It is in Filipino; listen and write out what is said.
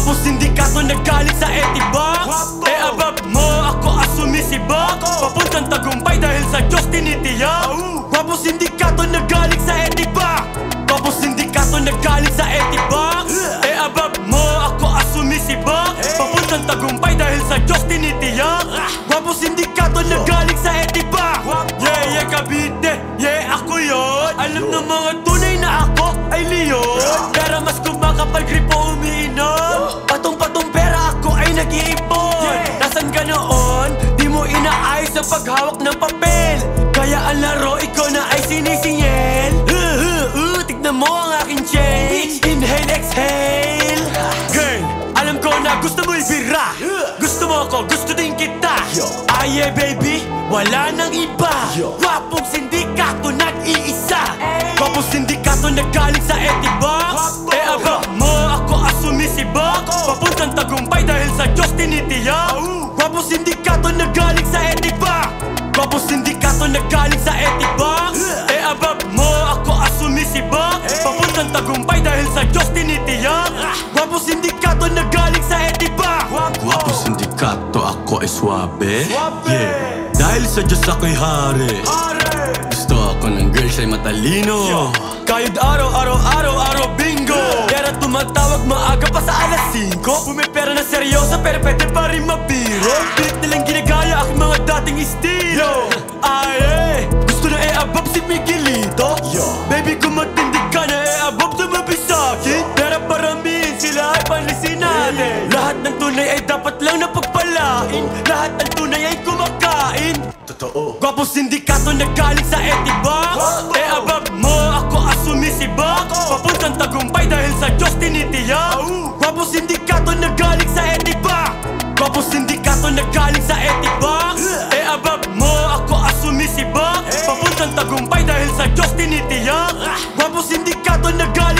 Gwapo sindikato nagaling sa etiba. Above mo ako sumisibak. Papuntang tagumpay dahil sa Diyos tinitiyak. Gwapo sindikato nagaling sa etiba. Gwapo sindikato nagaling sa etiba. Above mo ako sumisibak. Papuntang tagumpay dahil sa Diyos tinitiyak. Gwapo sindikato nagaling sa etiba. Yeah, Cavite, yeah, ako yun. Alam ng mga tunay na ako ay leon. Pero mas kumakapal, gripo umiinom. Patong-patong pera ako ay nag-iipon. Nasaan ka noon? Di mo inaayos ang paghawak ng papel. Kaya ang laro, ikaw na ay sinisingil. Tignan mo ang aking change. Inhale, exhale. Girl, alam ko na gusto mo ibira. Gusto mo ako, gusto din kita. Yeah baby, wala nang iba. Gwapong sindikato nag-iisa. Gwapong sindikato nagaling sa etiba. Above mo ako sumisibak. Papuntang tagumpay dahil sa Diyos tinitiyak. Gwapong sindikato nagaling sa etiba. Gwapong sindikato nagaling sa etiba. Above mo ako sumisibak. Papuntang tagumpay dahil sa Diyos tinitiyak. Gwapong sindikato nagaling sa etiba. Gwapo sindikato, ako ay swabe. Yeah, dahil sa Diyos ako'y hari. Gusto ako ng girls ay matalino. Kayod araw, bingo. Pero tumatawag maaga pa sa alas 5. Pumipera na seryoso pero pwede pa rin mabiro. Pilit nilang ginagaya aking mga dating estilo. Gusto na above si Miguelito. Baby kung matindi ka na above tumabi sa'kin. Pero paramihin sila ay panlisin natin. Lahat ng tunay ay dapat lang na pagpalain. Lahat ng tunay ay kumakain. Totoo. Gwapong sindikato nagaling sa etiba. Above mo ako sumisibak. Papuntang tagumpay dahil sa Diyos tinitiyak. Gwapong sindikato nagaling sa etiba. Gwapong sindikato nagaling sa etiba. Above mo ako sumisibak. Papuntang tagumpay dahil sa Diyos tinitiyak. Gwapong sindikato nagaling